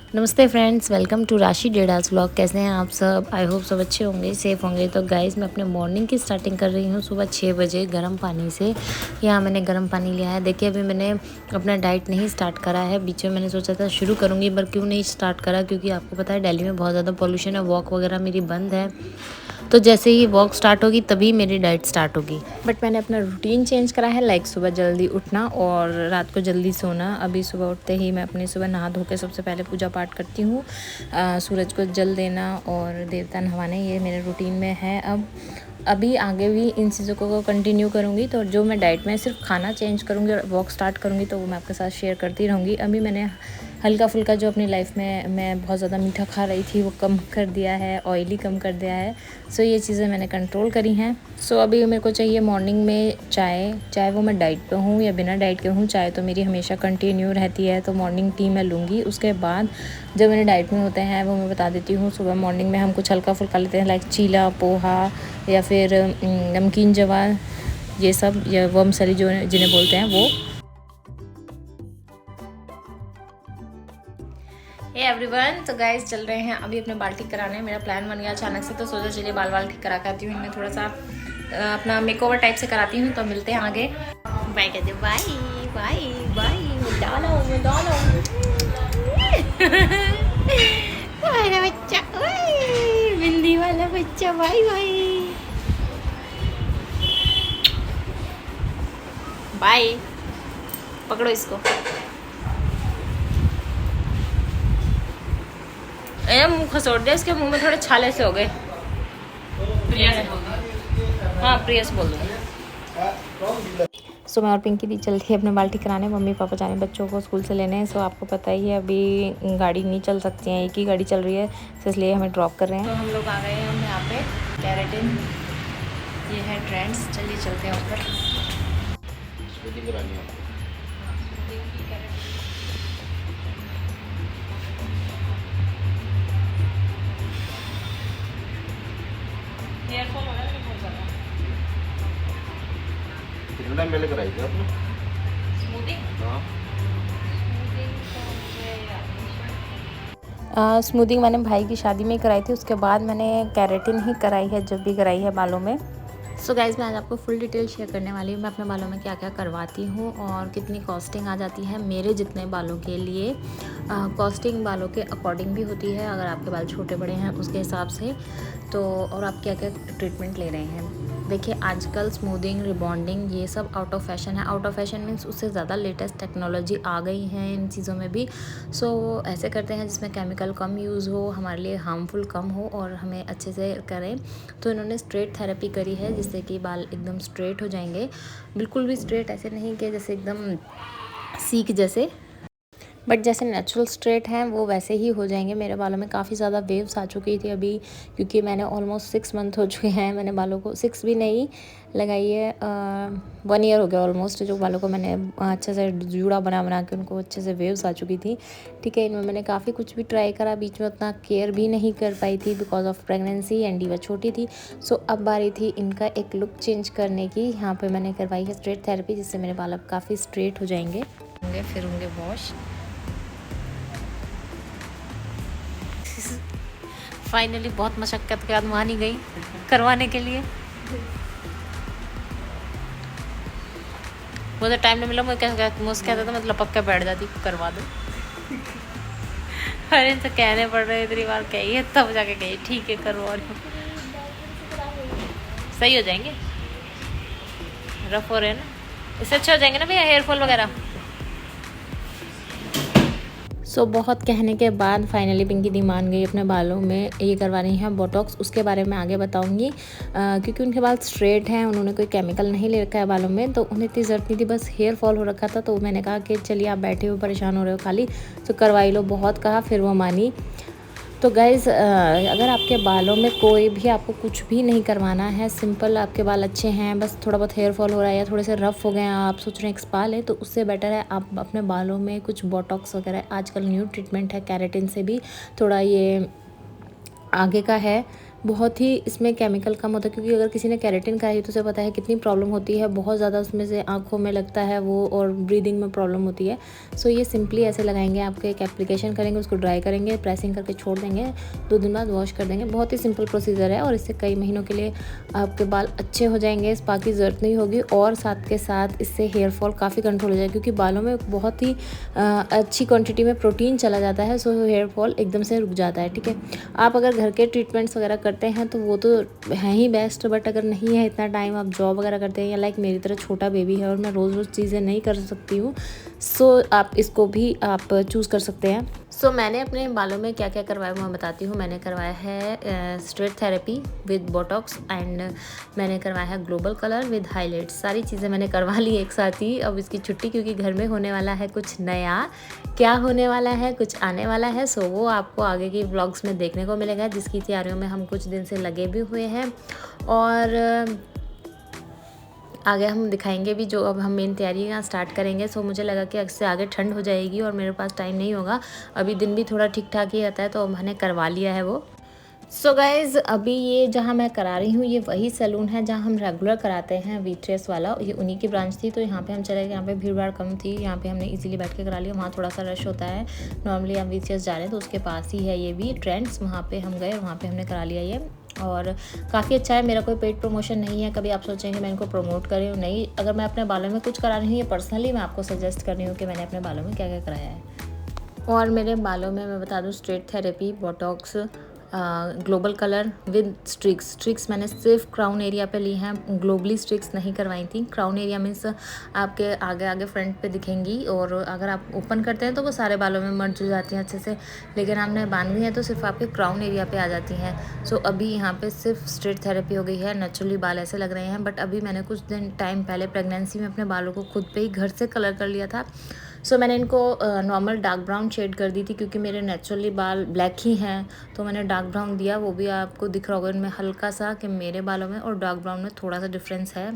नमस्ते friends, welcome to राशि डेढ़ास vlog. कैसे हैं आप सब? आई होप सब अच्छे होंगे, सेफ़ होंगे। तो गाइस, मैं अपने मॉर्निंग की स्टार्टिंग कर रही हूँ सुबह 6 बजे गर्म पानी से। यहाँ मैंने गर्म पानी लिया है। देखिए, अभी मैंने अपना डाइट नहीं स्टार्ट करा है। बीच में मैंने सोचा था शुरू करूँगी, पर क्यों नहीं स्टार्ट करा, क्योंकि आपको पता है दिल्ली में बहुत ज़्यादा पॉल्यूशन है। वॉक वगैरह मेरी बंद है, तो जैसे ही वॉक स्टार्ट होगी तभी मेरी डाइट स्टार्ट होगी। बट मैंने अपना रूटीन चेंज करा है, लाइक सुबह जल्दी उठना और रात को जल्दी सोना। अभी सुबह उठते ही मैं अपनी सुबह नहा धो के सबसे पहले पूजा पाठ करती हूँ, सूरज को जल देना और देवता नहवाने, ये मेरे रूटीन में है। अभी आगे भी इन चीज़ों को कंटिन्यू करूँगी। तो जो मैं डाइट में सिर्फ खाना चेंज करूँगी और वॉक स्टार्ट करूँगी, तो वो मैं आपके साथ शेयर करती रहूँगी। अभी मैंने हल्का फुल्का जो अपनी लाइफ में मैं बहुत ज़्यादा मीठा खा रही थी वो कम कर दिया है, ऑयली कम कर दिया है। सो ये चीज़ें मैंने कंट्रोल करी हैं। सो अभी मेरे को चाहिए मॉर्निंग में चाय, चाहे वो मैं डाइट पे हूँ या बिना डाइट के हूँ, चाय तो मेरी हमेशा कंटिन्यू रहती है। तो मॉर्निंग टी मैं लूँगी। उसके बाद जब मेरे डाइट में होते हैं वो मैं बता देती हूँ। सुबह मॉर्निंग में हम कुछ हल्का फुल्का लेते हैं, लाइक चीला, पोहा या फिर नमकीन जवा, ये सब, या वर्मसेली जो जिन्हें बोलते हैं वो। हे एवरीवन, तो गाइस चल रहे हैं अभी अपने बाल ठीक कराने। मेरा प्लान बन गया अचानक से, तो सोचा चलिए बाल ठीक करा के आती हूँ। इन्हें थोड़ा सा अपना मेकओवर टाइप से कराती हूँ। तो मिलते हैं आगे। बाय कहते, बाय बाय बाय। डालो मेरा बच्चा, बिंदी वाला बच्चा, बाय बाय बाय। पकड़ो इसको। मुंह खसोट दिया, इसके मुंह में थोड़े छाले से हो गए। हाँ, प्रियस बोल दूँगी। सो मैं और पिंकी दी चलती है अपने बाल ठीक कराने। मम्मी पापा जाने बच्चों को स्कूल से लेने। सो आपको पता ही है अभी गाड़ी नहीं चल सकती है, एक ही गाड़ी चल रही है, तो इसलिए हमें ड्रॉप कर रहे हैं। तो हम लोग आ गए हैं हम यहाँ पे कैरेटिन, ये है ट्रेंड्स। चलिए चलते हैं ऊपर। एयरफॉल हो रहा है बहुत ज़्यादा। कितना टाइम पहले कराई थी आपने स्मूथिंग? हाँ। स्मूथिंग मैंने भाई की शादी में कराई थी, उसके बाद मैंने कैरेटिन ही कराई है, जब भी कराई है बालों में। सो गाइज़, मैं आज आपको फुल डिटेल शेयर करने वाली हूँ। मैं अपने बालों में क्या क्या करवाती हूँ और कितनी कॉस्टिंग आ जाती है मेरे जितने बालों के लिए। कॉस्टिंग बालों के अकॉर्डिंग भी होती है, अगर आपके बाल छोटे बड़े हैं उसके हिसाब से। तो और आप क्या क्या ट्रीटमेंट ले रहे हैं। देखिए, आजकल स्मूदिंग, रिबॉन्डिंग, ये सब आउट ऑफ फैशन है। आउट ऑफ फैशन मीन्स उससे ज़्यादा लेटेस्ट टेक्नोलॉजी आ गई है इन चीज़ों में भी। सो ऐसे करते हैं जिसमें केमिकल कम यूज़ हो, हमारे लिए हार्मफुल कम हो और हमें अच्छे से करें। तो इन्होंने स्ट्रेट थेरेपी करी है, जिससे कि बाल एकदम स्ट्रेट हो जाएंगे। बिल्कुल भी स्ट्रेट ऐसे नहीं कि जैसे एकदम सीक जैसे, बट जैसे नेचुरल स्ट्रेट हैं वो वैसे ही हो जाएंगे। मेरे बालों में काफ़ी ज़्यादा वेव्स आ चुकी थी अभी, क्योंकि मैंने ऑलमोस्ट 6 मंथ हो चुके हैं मैंने बालों को, 6 भी नहीं लगाई है, 1 ईयर हो गया ऑलमोस्ट, जो बालों को मैंने अच्छे से जूड़ा बना के उनको अच्छे से वेव्स आ चुकी थी। ठीक है, इनमें मैंने काफ़ी कुछ भी ट्राई करा, बीच में उतना केयर भी नहीं कर पाई थी because of pregnancy and diva छोटी थी। सो अब बारी थी इनका एक लुक चेंज करने की। यहाँ पर मैंने करवाई है स्ट्रेट थेरेपी, जिससे मेरे बाल अब काफ़ी स्ट्रेट हो जाएंगे। फिर होंगे वॉश। फाइनली बहुत मशक्क़त के बाद मान ही गई करवाने के लिए। मुझे टाइम नहीं मिला, मुझे कहता था मतलब पक्का बैठ जाती, करवा दो। अरे तो कहने पड़ रहे, इतनी बार कही है तब जाके कही ठीक है करवा रही हूँ। सही हो जाएंगे, रफ हो रहे हैं ना, इससे अच्छे हो जाएंगे ना भैया हेयर फॉल वगैरह। सो बहुत कहने के बाद फाइनली पिंकी दी मान गई अपने बालों में ये करवा रही हैं बोटॉक्स। उसके बारे में आगे बताऊंगी, क्योंकि उनके बाल स्ट्रेट हैं, उन्होंने कोई केमिकल नहीं ले रखा है बालों में, तो उन्हें इतनी ज़रूरत नहीं थी, बस हेयर फॉल हो रखा था। तो मैंने कहा कि चलिए आप बैठे हुए परेशान हो रहे हो खाली, तो करवाई लो। बहुत कहा, फिर वो मानी। तो गाइज़, अगर आपके बालों में कोई भी आपको कुछ भी नहीं करवाना है, सिंपल आपके बाल अच्छे हैं, बस थोड़ा बहुत हेयर फॉल हो रहा है या थोड़े से रफ़ हो गए हैं, आप सोच रहे हैं एक स्पा लें, तो उससे बेटर है आप अपने बालों में कुछ बोटॉक्स वगैरह, आजकल न्यू ट्रीटमेंट है कैरेटिन से भी, थोड़ा ये आगे का है, बहुत ही इसमें केमिकल कम होता है, क्योंकि अगर किसी ने केराटिन कराई है तो उसे पता है कितनी प्रॉब्लम होती है, बहुत ज़्यादा उसमें से आँखों में लगता है वो, और ब्रीदिंग में प्रॉब्लम होती है। सो ये सिंपली ऐसे लगाएंगे, आपके एक एप्लीकेशन करेंगे, उसको ड्राई करेंगे, प्रेसिंग करके छोड़ देंगे, 2 दिन बाद वॉश कर देंगे। बहुत ही सिंपल प्रोसीजर है और इससे कई महीनों के लिए आपके बाल अच्छे हो जाएंगे, स्पा की ज़रूरत नहीं होगी, और साथ के साथ इससे हेयर फॉल काफ़ी कंट्रोल हो जाएगा, क्योंकि बालों में बहुत ही अच्छी क्वांटिटी में प्रोटीन चला जाता है। सो हेयर फॉल एकदम से रुक जाता है। ठीक है, आप अगर घर के ट्रीटमेंट्स वगैरह करते हैं तो वो तो हैं ही बेस्ट, बट अगर नहीं है इतना टाइम, आप जॉब वगैरह करते हैं या लाइक मेरी तरह छोटा बेबी है और मैं रोज़ रोज़ चीज़ें नहीं कर सकती हूँ, सो आप इसको भी आप चूज़ कर सकते हैं। सो मैंने अपने बालों में क्या क्या करवाया मैं बताती हूँ। मैंने करवाया है straight therapy with Botox, and मैंने करवाया है ग्लोबल कलर विद हाईलाइट्स। सारी चीज़ें मैंने करवा ली एक साथ ही। अब इसकी छुट्टी, क्योंकि घर में होने वाला है कुछ नया, क्या होने वाला है, कुछ आने वाला है। सो वो आपको आगे की व्लॉग्स में देखने को मिलेगा, जिसकी तैयारियों में हम कुछ दिन से लगे भी हुए हैं, और आगे हम दिखाएंगे भी। जो अब हम मेन तैयारियाँ स्टार्ट करेंगे, सो मुझे लगा कि इससे आगे ठंड हो जाएगी और मेरे पास टाइम नहीं होगा। अभी दिन भी थोड़ा ठीक ठाक ही रहता है, तो मैंने करवा लिया है वो। सो गाइज़, अभी ये जहाँ मैं करा रही हूँ ये वही सैलून है जहाँ हम रेगुलर कराते हैं, वीट्रियस वाला। ये उन्हीं की ब्रांच थी, तो यहाँ पे हम चले गए। यहाँ पे भीड़ भाड़ कम थी, यहाँ पे हमने इजीली बैठ के करा लिया। वहाँ थोड़ा सा रश होता है, नॉर्मली हम वीट्रियस जा रहे हैं तो उसके पास ही है ये भी ट्रेंड्स, वहाँ पे हम गए, वहाँ पे हमने करा लिया ये, और काफ़ी अच्छा है। मेरा कोई पेड प्रमोशन नहीं है, कभी आप सोचेंगे मैं इनको प्रमोट कर रही हूँ, नहीं। अगर मैं अपने बालों में कुछ करा रही हूँ, ये पर्सनली मैं आपको सजेस्ट कर रही हूँ कि मैंने अपने बालों में क्या क्या कराया है। और मेरे बालों में मैं बता दूँ, straight therapy, botox, global colour with streaks मैंने सिर्फ क्राउन एरिया पे ली हैं, ग्लोबली स्ट्रिक्स नहीं करवाई थी। क्राउन एरिया मीन्स आपके आगे आगे फ्रंट पे दिखेंगी, और अगर आप ओपन करते हैं तो वो सारे बालों में मर्ज हो जाती हैं अच्छे से, लेकिन आपने बांधी है तो सिर्फ आपके क्राउन एरिया पे आ जाती हैं। सो अभी यहाँ पे सिर्फ स्ट्रेट थेरेपी हो गई है, नेचुरली बाल ऐसे लग रहे हैं। बट अभी मैंने कुछ दिन टाइम पहले प्रेगनेंसी में अपने बालों को खुद पे ही घर से कलर कर लिया था। सो मैंने इनको नॉर्मल डार्क ब्राउन शेड कर दी थी, क्योंकि मेरे नेचुरली बाल ब्लैक ही हैं, तो मैंने डार्क ब्राउन दिया। वो भी आपको दिख रहा होगा इनमें हल्का सा कि मेरे बालों में और डार्क ब्राउन में थोड़ा सा डिफरेंस है।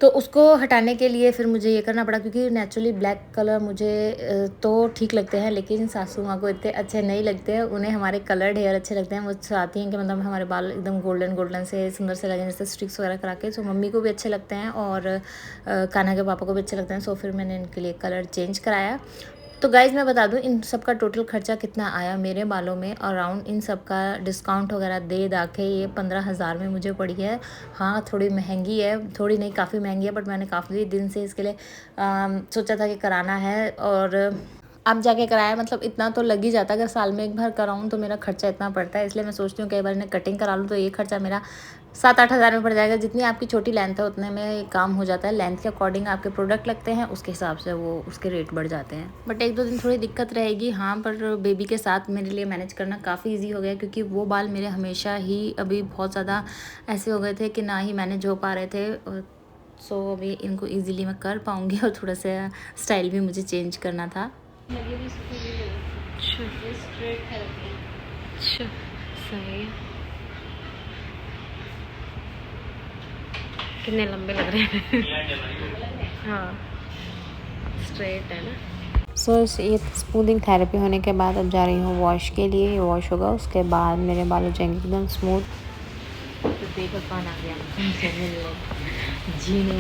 तो उसको हटाने के लिए फिर मुझे ये करना पड़ा, क्योंकि नेचुरली ब्लैक कलर मुझे तो ठीक लगते हैं, लेकिन सासू माँ को इतने अच्छे नहीं लगते हैं। उन्हें हमारे कलर्ड हेयर अच्छे लगते हैं। वो चाहती हैं कि मतलब हमारे बाल एकदम गोल्डन गोल्डन से सुंदर से लगें, जैसे स्ट्रिक्स वगैरह करा के। सो मम्मी को भी अच्छे लगते हैं और कान्हा के पापा को भी अच्छे लगते हैं। सो फिर मैंने इनके लिए कलर चेंज कराया। तो गाइज़ मैं बता दूं, इन सब का टोटल खर्चा कितना आया मेरे बालों में। अराउंड इन सब का डिस्काउंट वगैरह दे दा के ये 15,000 में मुझे पड़ी है। हाँ, थोड़ी महंगी है, थोड़ी नहीं काफ़ी महंगी है, बट मैंने काफ़ी दिन से इसके लिए सोचा था कि कराना है, और अब जाके कराया। मतलब इतना तो लग ही जाता है, अगर साल में एक बार कराऊँ तो मेरा खर्चा इतना पड़ता है। इसलिए मैं सोचती हूँ कई बार इन्हें कटिंग करा लूँ तो ये खर्चा मेरा 7-8 हज़ार में पड़ जाएगा। जितनी आपकी छोटी लेंथ है उतने में काम हो जाता है। लेंथ के अकॉर्डिंग आपके प्रोडक्ट लगते हैं, उसके हिसाब से वो उसके रेट बढ़ जाते हैं। बट 1-2 दिन थोड़ी दिक्कत रहेगी, हाँ, पर बेबी के साथ मेरे लिए मैनेज करना काफ़ी ईजी हो गया, क्योंकि वो बाल मेरे हमेशा ही अभी बहुत ज़्यादा ऐसे हो गए थे कि ना ही मैनेज हो पा रहे थे। सो अभी इनको ईजिली मैं कर पाऊँगी, और थोड़ा सा स्टाइल भी मुझे चेंज करना था। अच्छा, सही है। कितने लंबे लग रहे हैं। हाँ, स्ट्रेट है ना। सो ये स्मूथिंग थेरेपी होने के बाद अब जा रही हूँ वॉश के लिए। ये वॉश होगा, उसके बाद मेरे बाल हो जाएंगे एकदम स्मूथ। तो देखो कौन आ गया हमसे मिलने, जीनू।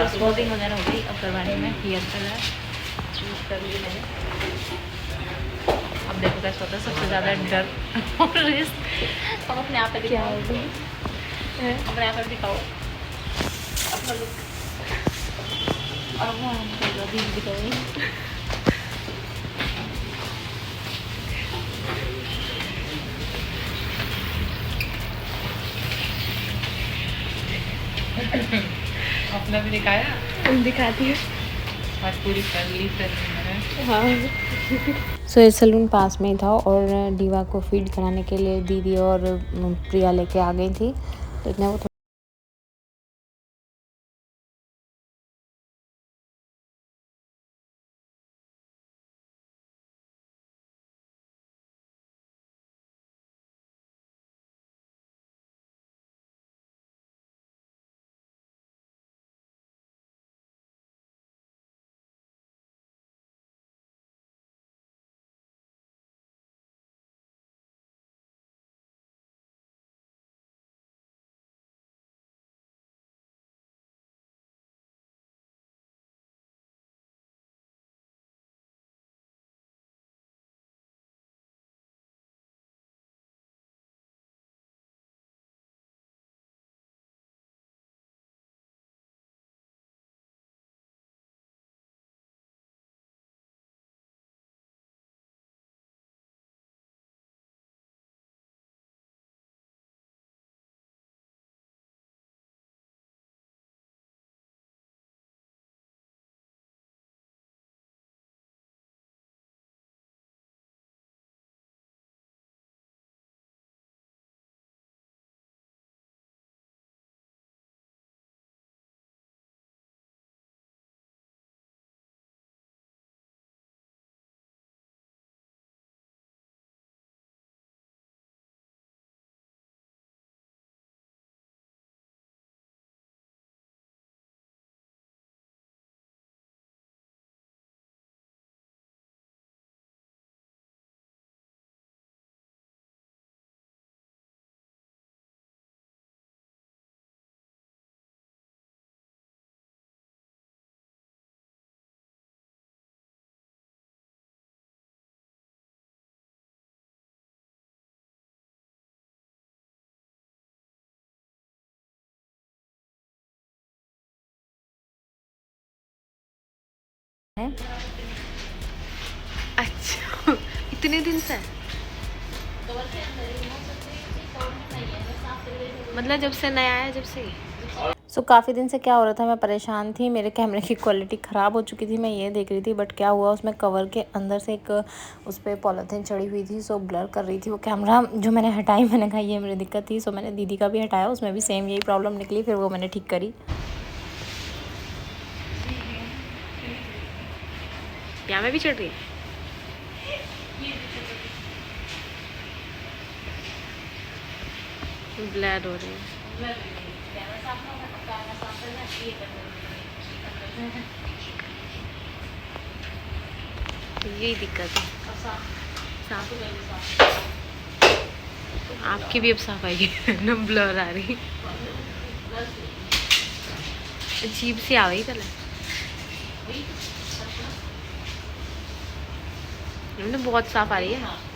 स्मूथिंग वगैरह हो गई, अब करवाने में हेयर कलर चूज कर ली मैंने। अब देखो कैसा होता है, सबसे ज़्यादा डर और रिस्क। हम अपने आप पे दिखाओ, अपने आप पे दिखाओ अपना लुक, और वो हम दीदी दिखाओ। अपना भी दिखाया, दिखाती है बात पूरी कर ली फिर मैंने। हाँ। सो ये सैलून पास में ही था, और डीवा को फीड कराने के लिए दीदी और प्रिया लेके आ गई थी, तो इतना वो है। अच्छा, इतने दिन से मतलब जब से नया आया, जब से सो काफ़ी दिन से क्या हो रहा था, मैं परेशान थी, मेरे कैमरे की क्वालिटी ख़राब हो चुकी थी, मैं ये देख रही थी। बट क्या हुआ, उसमें कवर के अंदर से एक उस पर पॉलीथीन चढ़ी हुई थी, सो ब्लर कर रही थी वो कैमरा। जो मैंने हटाई, मैंने कहा ये मेरी दिक्कत थी, सो मैंने दीदी का भी हटाया, उसमें भी सेम यही प्रॉब्लम निकली, फिर वो मैंने ठीक करी। यहाँ में भी चढ़ रही है। ब्लर हो रही है। यही दिक्कत है। आपकी भी अब साफ आएगी ना, ब्लर आ रही, अजीब सी आ गई कलर। बहुत साफ आ रही है।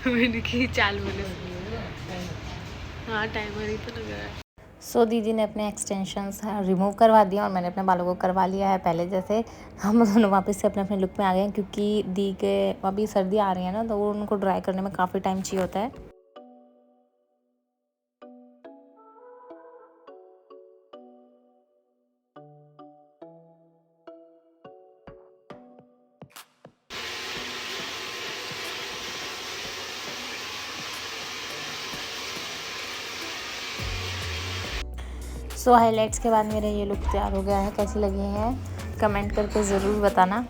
मैंने की चालू होने, हाँ टाइमर ही तो लगा है। सो दीदी ने अपने एक्सटेंशंस रिमूव करवा दिया और मैंने अपने बालों को करवा लिया है पहले जैसे। हम दोनों वापस से अपने अपने लुक में आ गए हैं, क्योंकि दी के अभी सर्दी आ रही है ना, तो वो उनको ड्राई करने में काफ़ी टाइम चाहिए होता है। सो हाइलाइट्स के बाद मेरा ये लुक तैयार हो गया है। कैसी लगी है कमेंट करके ज़रूर बताना।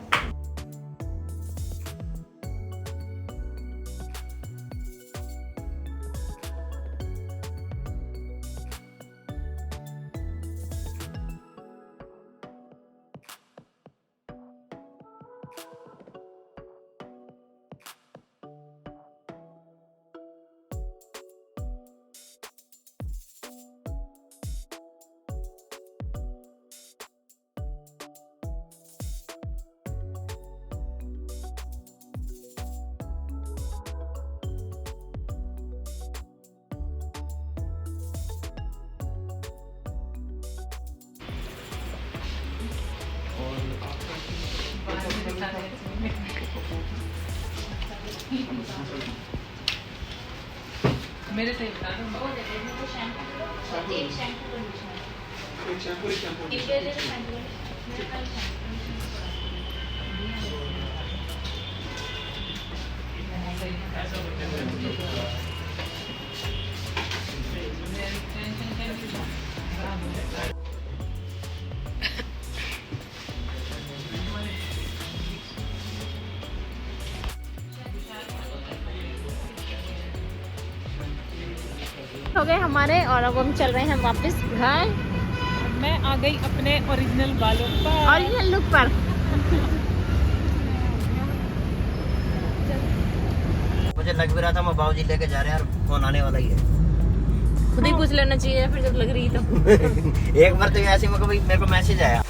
मेरे से बता दो। हो गए हमारे, और अब हम चल रहे हैं वापस घर। मैं आ गई अपने ओरिजिनल बालों पर, ओरिजिनल लुक पर। मुझे लग भी रहा था मैं बाबूजी लेके जा रहे हैं और फोन आने वाला ही है। खुद ही पूछ लेना चाहिए फिर जब लग रही तो। एक बार तो ऐसे मेरे को मैसेज आया।